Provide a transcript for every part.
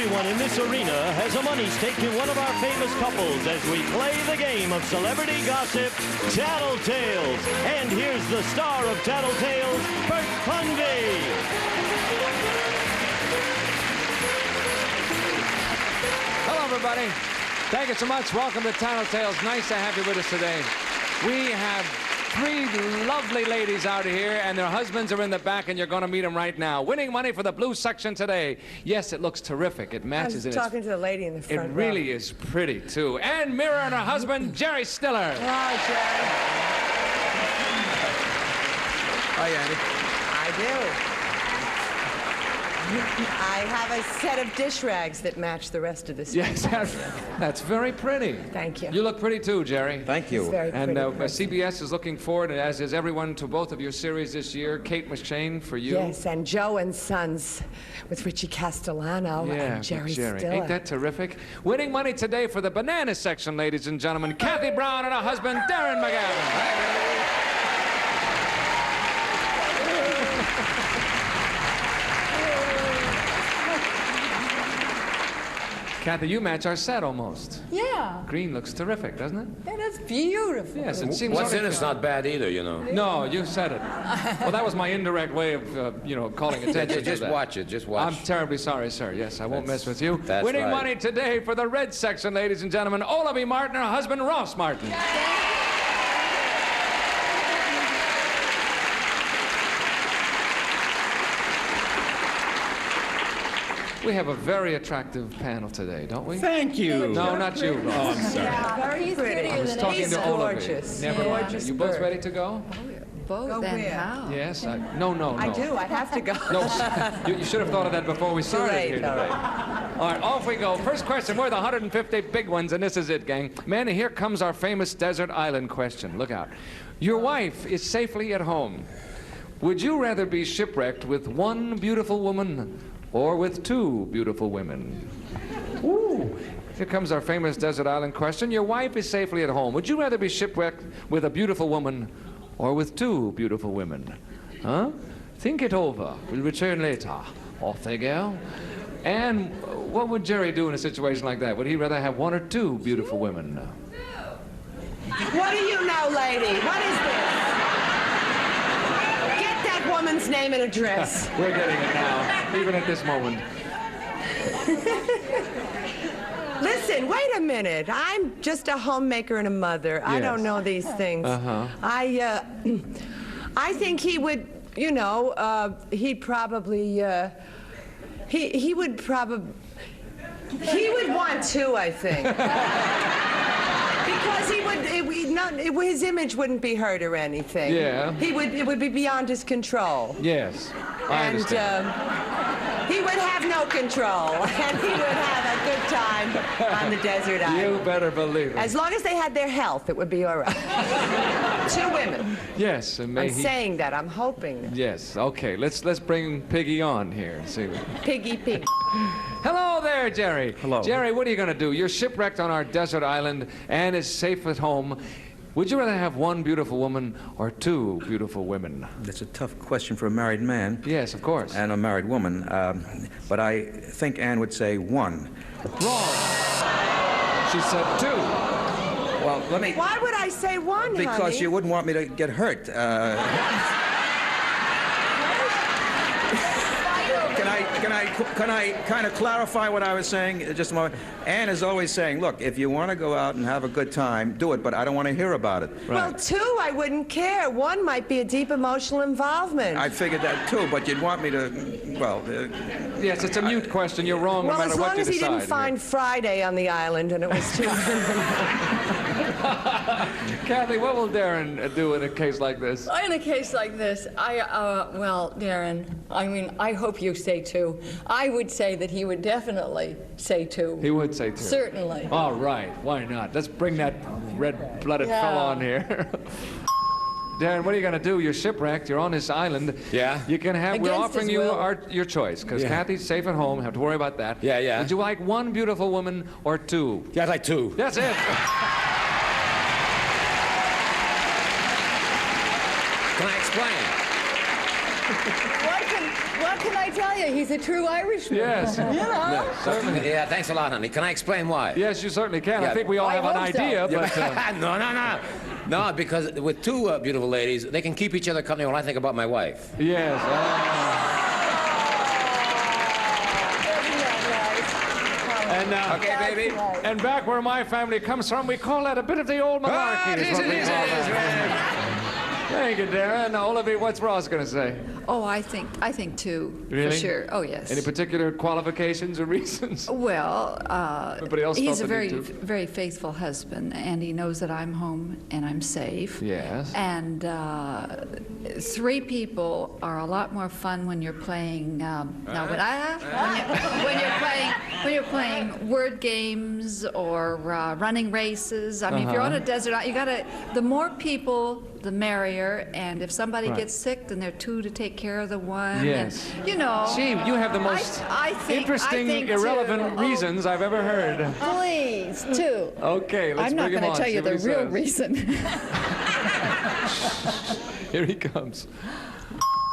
Everyone in this arena has a money stake in one of our famous couples as we play the game of celebrity gossip, Tattletales. And here's the star of Tattletales, Bert Hunvey. Hello, everybody. Thank you so much. Welcome to Tattletales. Nice to have you with us today. We have three lovely ladies out here, and their husbands are in the back, and you're going to meet them right now. Winning money for the blue section today. Yes, it looks terrific. It matches. I was talking to the lady in the front row. It really is pretty, too. And Meara and her husband, Jerry Stiller. Hi, Jerry. Hi, Andy. I do. I have a set of dish rags that match the rest of this. Yes, that's very pretty. Thank you. You look pretty, too, Jerry. Thank you. It's very And pretty. CBS is looking forward, as is everyone, to both of your series this year. Kate McShane for you. Yes, and Joe and Sons with Richie Castellano and Jerry Stiller. Ain't that terrific? Winning money today for the banana section, ladies and gentlemen. Kathie, Browne, and her husband, Darren, McGavin. Kathie, you match our set almost. Yeah. Green looks terrific, doesn't it? That is beautiful. Yes, it seems. What's in it's not bad either, you know. No, you said it. Well, that was my indirect way of, calling attention to Just that. watch it, just watch. I'm terribly sorry, sir. Yes, I won't mess with you. That's Winning right. money today for the red section, ladies and gentlemen, Olavee Martin, her husband, Ross Martin. We have a very attractive panel today, don't we? Thank you. No, not you, Ross. Oh, I'm sorry. Very pretty. I was talking to Olavee. Gorgeous. Never mind. Gorgeous You both bird. ready to go? Both Go and where? how? Yes. No. I do. I have to go. No, you should have thought of that before we started All right, here all today. right. All right, off we go. First question. We're the 150 big ones, and this is it, gang. Man, here comes our famous desert island question. Look out. Your wife is safely at home. Would you rather be shipwrecked with one beautiful woman or with two beautiful women? Ooh. Here comes our famous desert island question. Your wife is safely at home. Would you rather be shipwrecked with a beautiful woman or with two beautiful women? Huh? Think it over. We'll return later. Off they go. And what would Jerry do in a situation like that? Would he rather have one or two beautiful women? What do you know, lady? What is this? Get that woman's name and address. We're getting it now, even at this moment. Listen, wait a minute. I'm just a homemaker and a mother. I don't know these things. Uh-huh. I think he would, he'd probably, he would want two, I think. Because his image wouldn't be hurt or anything. Yeah. It would be beyond his control. Yes, I understand. He would have no control, and he would have a good time on the desert island. You better believe it. As long as they had their health, it would be all right. Two women. Yes, and may I'm he... saying that. I'm hoping that. Yes, okay, let's bring Piggy on here and see what... Piggy. Hello there, Jerry. Hello. Jerry, what are you going to do? You're shipwrecked on our desert island and is safe at home. Would you rather have one beautiful woman or two beautiful women? That's a tough question for a married man Yes, of course. and a married woman, but I think Ann would say one. Wrong. She said two. Well, let me... Why would I say one, Because honey? you wouldn't want me to get hurt. Can I kind of clarify what I was saying just a moment? Ann is always saying, look, if you want to go out and have a good time, do it, but I don't want to hear about it. Well, two, I wouldn't care. One might be a deep emotional involvement. I figured that too, but you'd want me to, well... Yes, it's a mute question. You're wrong no matter what you decide. Well, as long as he didn't find Friday on the island and it was two Kathie, what will Darren do in a case like this? In a case like this, Darren, I hope you say two. I would say that he would definitely say two. He would say two. Certainly. All right, why not? Let's bring that red-blooded fellow on here. Darren, what are you going to do? You're shipwrecked. You're on this island. Yeah. You can have. We're Against offering his you will. your choice because Yeah. Kathie's safe at home. Have to worry about that. Yeah, yeah. Would you like one beautiful woman or two? Yeah, I'd like two. That's it. Can I explain? What can I tell you? he's a true Irishman. Yes. You know? Certainly. Yeah, thanks a lot, honey. Can I explain why? Yes, you certainly can. I Yeah. think we all I have an hope so. idea, but... No. No, because with two beautiful ladies, they can keep each other company while I think about my wife. Yes. And, Okay, baby? and back where my family comes from, we call that a bit of the old malarkey. is what we call that. Thank you, Darren. Now, Olavee, what's Ross going to say? Oh, I think two, Really? for sure. Oh, yes. Any particular qualifications or reasons? Well, Everybody else he's felt a the very, need to. very faithful husband, and he knows that I'm home and I'm safe. Yes. And three people are a lot more fun when you're playing. When you're playing word games or running races. I mean, if you're on a desert island, you gotta. The more people, the merrier. And if somebody Right. gets sick, then there are two to take care of the one. Yes. And, you know. Gee, you have the most I think irrelevant too. reasons I've ever heard. Please, two. Okay, let's I'm not bring him going on. to tell see you what the he real says. reason. Here he comes.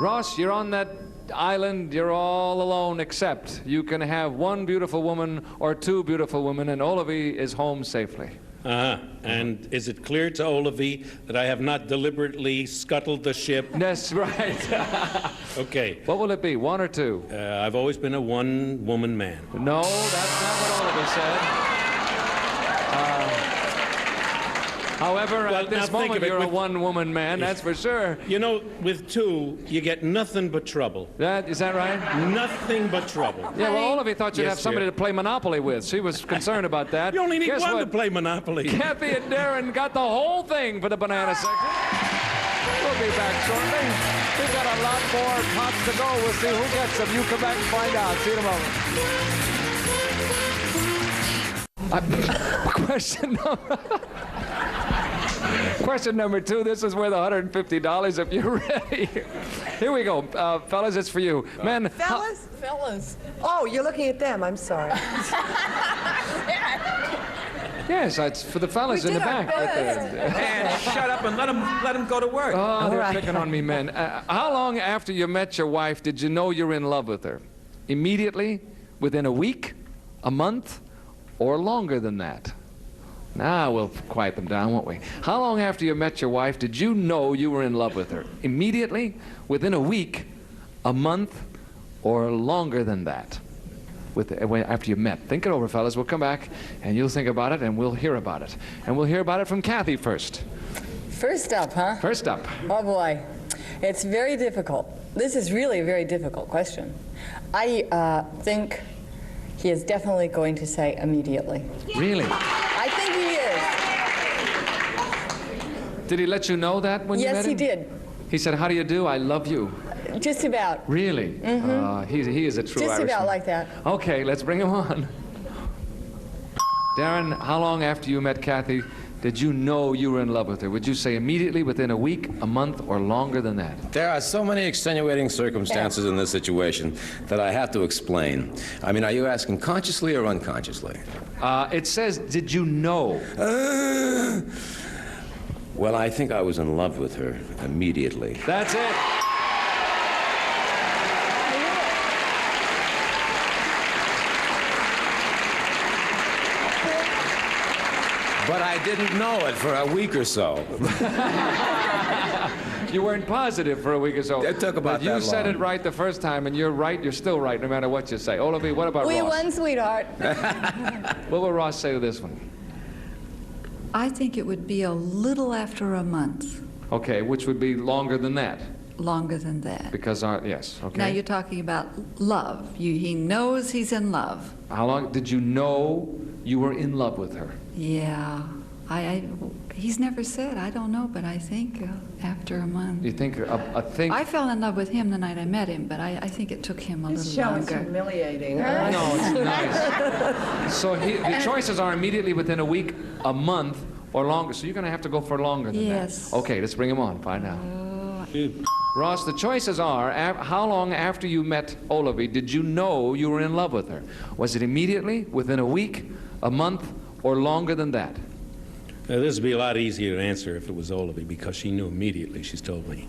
Ross, you're on that island. You're all alone, except you can have one beautiful woman or two beautiful women, and Olavee is home safely. And is it clear to Olavee that I have not deliberately scuttled the ship? That's right. Okay. What will it be, one or two? I've always been a one-woman man. No, that's not what Olavee said. However, Well, at now this think moment, of it, you're a with- one-woman man, that's for sure. You know, with two, you get nothing but trouble. Is that right? Nothing but trouble. Yeah, well, Olavee thought you'd Yes, have somebody dear. to play Monopoly with. She was concerned about that. You only need Guess one what? to play Monopoly. Kathie and Darren got the whole thing for the banana section. We'll be back shortly. We've got a lot more pots to go. We'll see who gets them. You come back and find out. See you in a moment. Question number two. This is worth $150 if you're ready. Here we go. Fellas, it's for you. Men, Fellas? Fellas. Oh, you're looking at them. I'm sorry. yes, it's for the fellas in the back. Right there. And shut up and let him go to work. Oh, they're right. picking on me, men. How long after you met your wife did you know you were in love with her? Immediately? Within a week? A month? Or longer than that? Now we'll quiet them down, won't we? How long after you met your wife did you know you were in love with her? Immediately? Within a week? A month? Or longer than that? After you met. Think it over, fellas. We'll come back and you'll think about it and we'll hear about it. And we'll hear about it from Kathie first. First up, huh? First up. Oh boy, it's very difficult. This is really a very difficult question. I think he is definitely going to say immediately. Really? I think he is. Did he let you know that when you met Yes, him? he did. He said, "How do you do? I love you." Just about. Really? He is a true Just Irishman. about like that. Okay, let's bring him on. Darren, how long after you met Kathie did you know you were in love with her? Would you say immediately, within a week, a month, or longer than that? There are so many extenuating circumstances in this situation that I have to explain. I mean, are you asking consciously or unconsciously? It says, did you know? Well, I think I was in love with her immediately. That's it. But I didn't know it for a week or so. You weren't positive for a week or so. It took about but you that said long. it right the first time, and you're right. You're still right, no matter what you say. Olavee, what about We Ross? won, sweetheart. What will Ross say to this one? I think it would be a little after a month, Okay, which would be longer than that, longer than that. because yes. Okay. Now you're talking about love. He knows he's in love. How long did you know you were in love with her? Yeah. He's never said. I don't know, but I think after a month. You think a thing? I fell in love with him the night I met him, but I think it took him a This little show is longer. humiliating. No, it's nice. So the choices are immediately within a week, a month, or longer. So you're going to have to go for longer than Yes. that. Okay, let's bring him on. Find out. Ross, the choices are, how long after you met Olavee did you know you were in love with her? Was it immediately, within a week, a month, or longer than that? This would be a lot easier to answer if it was Olavee, because she knew immediately, she's told me.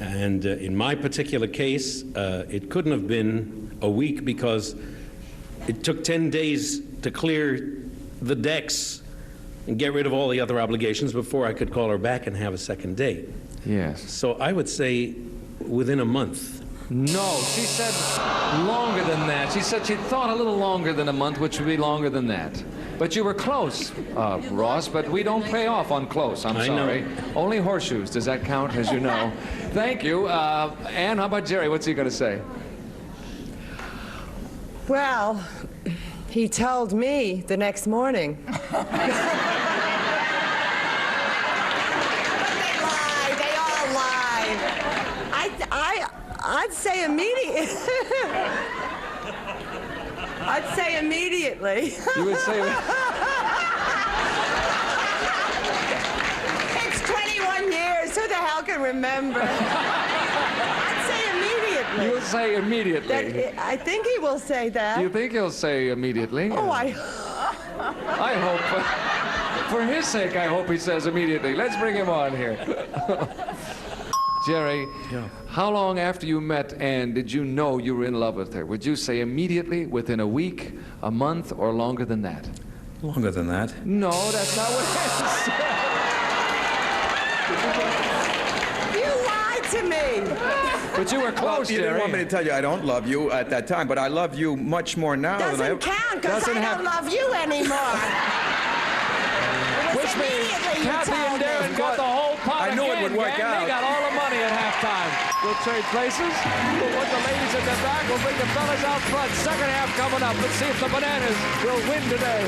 And in my particular case, it couldn't have been a week because it took 10 days to clear the decks and get rid of all the other obligations before I could call her back and have a second date. Yes. So I would say within a month. No, she said longer than that. She said she thought a little longer than a month, which would be longer than that. But you were close, Ross, but we don't pay off on close. I'm sorry. Only horseshoes. Does that count, as you know? Thank you. Ann, how about Jerry? What's he going to say? Well, he told me the next morning. I'd say immediately. I'd say immediately. You would say... It's 21 years. Who the hell can remember? I'd say immediately. You would say immediately. I think he will say that. You think he'll say immediately? Oh, I hope. For his sake, I hope he says immediately. Let's bring him on here. Jerry, how long after you met Ann did you know you were in love with her? Would you say immediately, within a week, a month, or longer than that? Longer than that. No, that's not what it is. You lied to me. But you were close, You Jerry. didn't want me to tell you I don't love you at that time, but I love you much more now than I Doesn't count, because I don't love you anymore. Which means Kathie and Darren got the whole pot I knew it would work gang. out. They got all the money at halftime. We'll trade places. We'll put the ladies at the back. We'll bring the fellas out front. Second half coming up. Let's see if the Bananas will win today.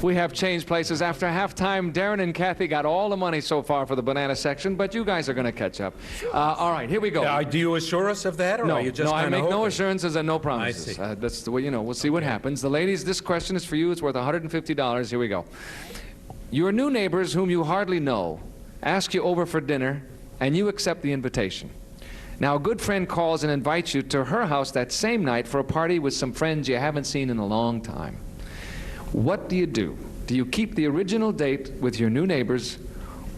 We have changed places after halftime. Darren and Kathie got all the money so far for the banana section, but you guys are going to catch up. All right, here we go. Do you assure us of that, or No, are you just I make no hoping? assurances and no promises. I see. That's the way, we'll see what happens. The ladies, this question is for you. It's worth $150. Here we go. Your new neighbors, whom you hardly know, ask you over for dinner, and you accept the invitation. Now, a good friend calls and invites you to her house that same night for a party with some friends you haven't seen in a long time. What do you do? Do you keep the original date with your new neighbors,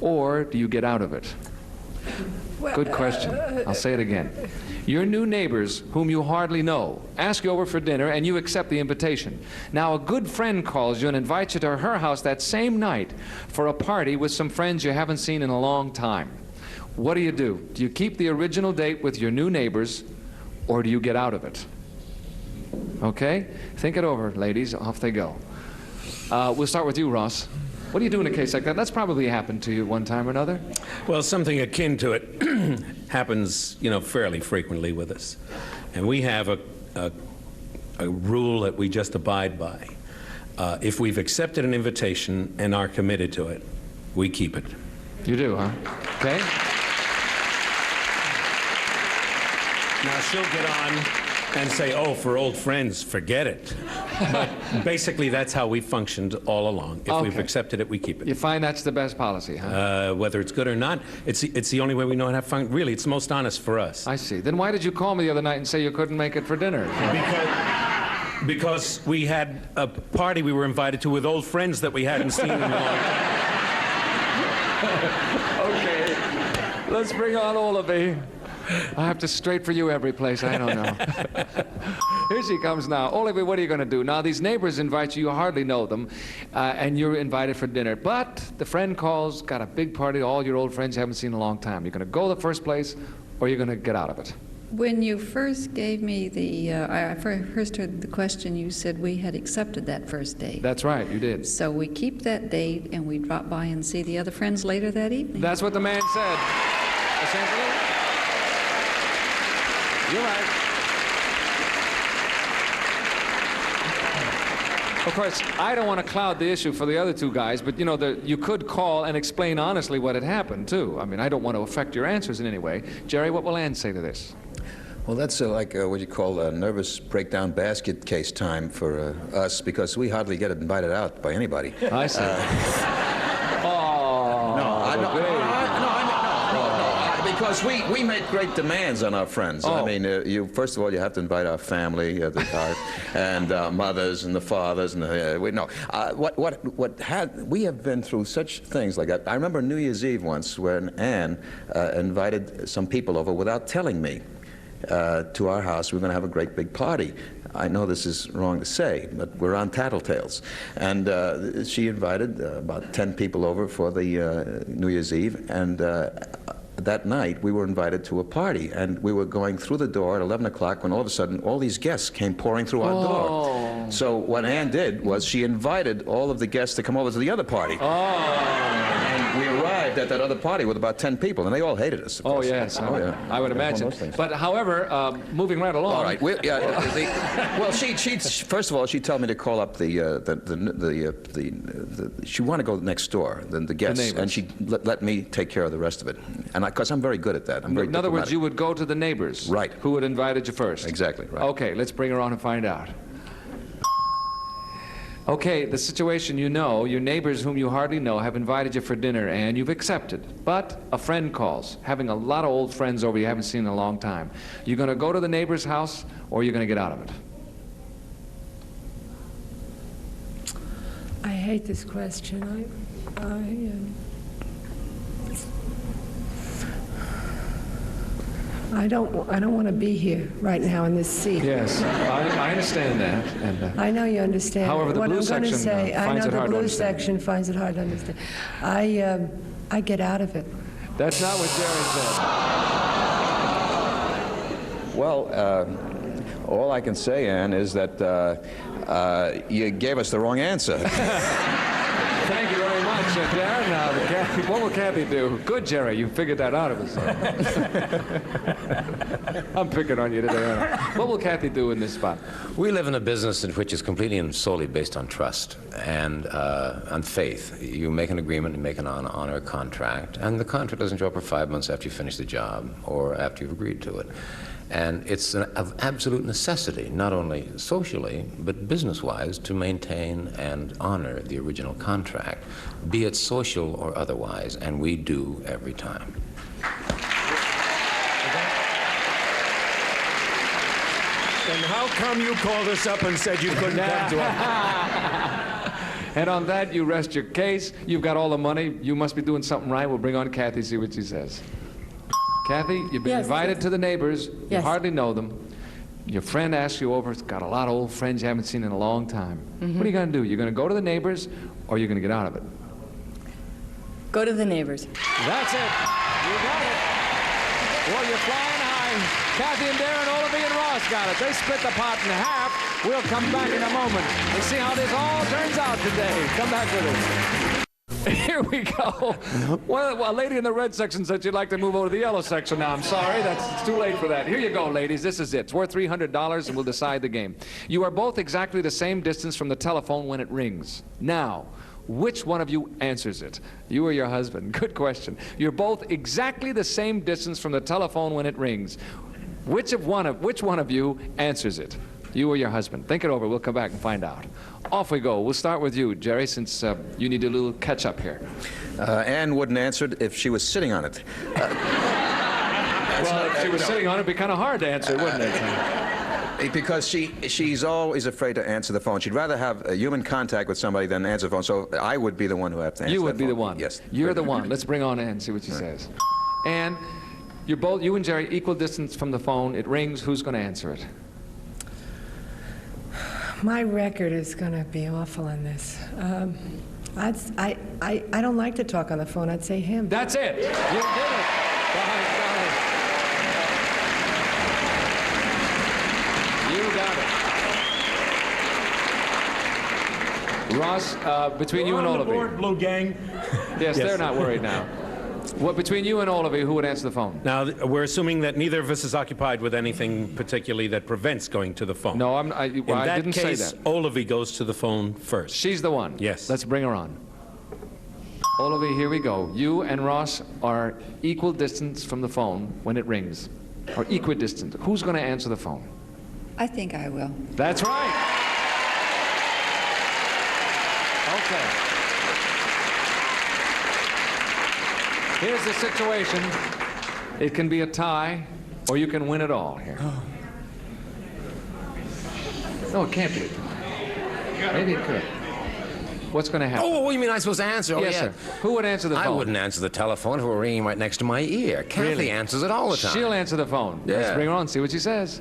or do you get out of it? Good question. I'll say it again. Your new neighbors, whom you hardly know, ask you over for dinner, and you accept the invitation. Now, a good friend calls you and invites you to her house that same night for a party with some friends you haven't seen in a long time. What do? Do you keep the original date with your new neighbors, or do you get out of it? Okay? Think it over, ladies. Off they go. We'll start with you, Ross. What do you do in a case like that? That's probably happened to you one time or another. Well, something akin to it happens, fairly frequently with us. And we have a rule that we just abide by. If we've accepted an invitation and are committed to it, we keep it. You do, huh? Okay. Now, she'll get on and say, oh, for old friends, forget it. But basically, that's how we functioned all along. If we've accepted it, we keep it. You find that's the best policy, huh? Whether it's good or not, it's the only way we know how to have fun. Really, it's most honest for us. I see. Then why did you call me the other night and say you couldn't make it for dinner? Because we had a party we were invited to with old friends that we hadn't seen in a long time. Okay. Let's bring on Olavee. I have to straight for you every place. I don't know. Here she comes now. Olavee, what are you going to do? Now, these neighbors invite you. You hardly know them, and you're invited for dinner. But the friend calls, got a big party, all your old friends you haven't seen in a long time. You're going to go the first place, or you're going to get out of it? When you first gave me I first heard the question, you said we had accepted that first date. That's right, you did. So we keep that date, and we drop by and see the other friends later that evening. That's what the man said, essentially. You're right. Of course, I don't want to cloud the issue for the other two guys, but you could call and explain honestly what had happened, too. I mean, I don't want to affect your answers in any way. Jerry, what will Ann say to this? Well, that's like what you call a nervous breakdown basket case time for us, because we hardly get invited out by anybody. I see. because we make great demands on our friends. Oh. I mean, you first of all, you have to invite our family, and mothers and the fathers, and we have been through such things like that. I remember New Year's Eve once when Anne invited some people over without telling me to our house. We were going to have a great big party. I know this is wrong to say, but we're on Tattletales. And she invited about 10 people over for the New Year's Eve, and that night we were invited to a party, and we were going through the door at 11 o'clock when all of a sudden all these guests came pouring through our door. So what Anne did was she invited all of the guests to come over to the other party. And we arrived at that other party with about 10 people, and they all hated us. Oh, yes. I would imagine. But however, moving right along. All right. Well, she first of all, she told me to call up she wanted to go next door, the guests, and she let me take care of the rest of it. And because I'm very good at that. I'm very In other words, diplomatic. you would go to the neighbors. Right. Who had invited you first. Exactly, right. Okay, let's bring her on and find out. Okay, the situation you know, your neighbors whom you hardly know have invited you for dinner and you've accepted. But a friend calls, having a lot of old friends over you haven't seen in a long time. You're going to go to the neighbor's house or you're going to get out of it? I hate this question. I don't want to be here right now in this seat. Yes, I understand that. And, I know you understand. However, the what blue I'm going to section say, I finds know it the hard to blue understand. section finds it hard to understand. I get out of it. That's not what Darren said. Well, all I can say, Ann, is that you gave us the wrong answer. Thank you very much, Darren. What will Kathie do? Good, Jerry. You figured that out of us. I'm picking on you today, aren't I? What will Kathie do in this spot? We live in a business in which is completely and solely based on trust and on faith. You make an agreement, you make an honor contract, and the contract doesn't show up for 5 months after you finish the job or after you've agreed to it. And it's of absolute necessity, not only socially, but business-wise, to maintain and honor the original contract, be it social or otherwise, and we do every time. And how come you called us up and said you couldn't come to us? And on that, you rest your case. You've got all the money. You must be doing something right. We'll bring on Kathie, see what she says. Kathie, you've been invited to the neighbors. You hardly know them. Your friend asks you over. It's got a lot of old friends you haven't seen in a long time. What are you going to do? You're going to go to the neighbors, or you're going to get out of it? Go to the neighbors. That's it. You got it. Well, you're flying high. Kathie and Darren, Olavee and Ross got it. They split the pot in half. We'll come back in a moment and see how this all turns out today. Come back with us. Here we go. Well, a lady in the red section said she'd like to move over to the yellow section now. I'm sorry, it's too late for that. Here you go, ladies. This is it. It's worth $300 and we'll decide the game. You are both exactly the same distance from the telephone when it rings. Now, which one of you answers it? You or your husband? Good question. You're both exactly the same distance from the telephone when it rings. Which one of you answers it? You or your husband? Think it over. We'll come back and find out. Off we go. We'll start with you, Jerry, since you need a little catch-up here. Ann wouldn't answer it if she was sitting on it. Well, if she was sitting on it, it'd be kind of hard to answer, wouldn't it? Because she's always afraid to answer the phone. She'd rather have a human contact with somebody than answer the phone. So I would be the one who have to answer. You would that be phone. the one. Yes. You're the one. Let's bring on Ann, see what she says. Ann, you and Jerry, equal distance from the phone. It rings. Who's going to answer it? My record is going to be awful in this. I don't like to talk on the phone. I'd say him. That's it. You did it. By golly. You got it. Ross, between you and Olavee. Board, Blue Gang. Yes, they're not worried now. What, between you and Olavee, who would answer the phone? Now, we're assuming that neither of us is occupied with anything particularly that prevents going to the phone. No, I didn't say that. Olavee goes to the phone first. She's the one. Yes. Let's bring her on. Olavee, here we go. You and Ross are equal distance from the phone when it rings, or equidistant. Who's going to answer the phone? I think I will. That's right. Okay. Here's the situation. It can be a tie, or you can win it all here. No, it can't be a tie. Maybe it could. What's going to happen? Oh, you mean I'm supposed to answer? Oh, Yes, yeah. sir. Who would answer the phone? I wouldn't answer the telephone if it were ringing right next to my ear. Kathie Really? answers it all the time. She'll answer the phone. Let's Yeah. bring her on, see what she says.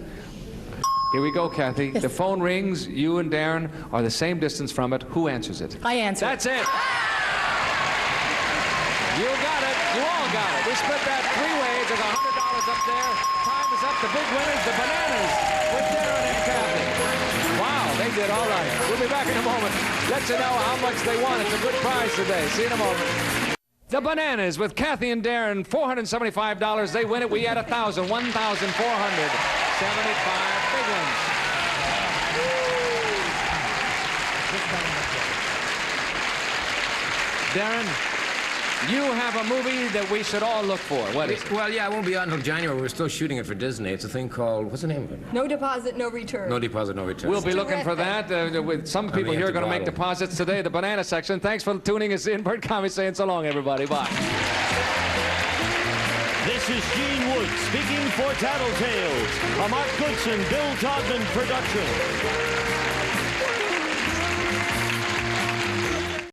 Here we go, Kathie. The phone rings. You and Darren are the same distance from it. Who answers it? I answer. That's it. You got it. You all got it. We split that 3 ways. There's $100 up there. Time is up. The big winners, the Bananas, with Darren and Kathie. Wow, they did all right. We'll be back in a moment. Let you know how much they won. It's a good prize today. See you in a moment. The Bananas with Kathie and Darren, $475. They win it. We add 1,000, 1,475 big ones. Darren, you have a movie that we should all look for. What is it? Well, yeah, it won't be out until January. We're still shooting it for Disney. It's a thing called, what's the name of it? No deposit, no return. No deposit, no return. We'll be looking for that. With some people here are going to make deposits today. The Banana section. Thanks for tuning us in. Bert Comey saying so long, everybody. Bye. This is Gene Wood speaking for Tattletales, a Mark Goodson, Bill Todman production.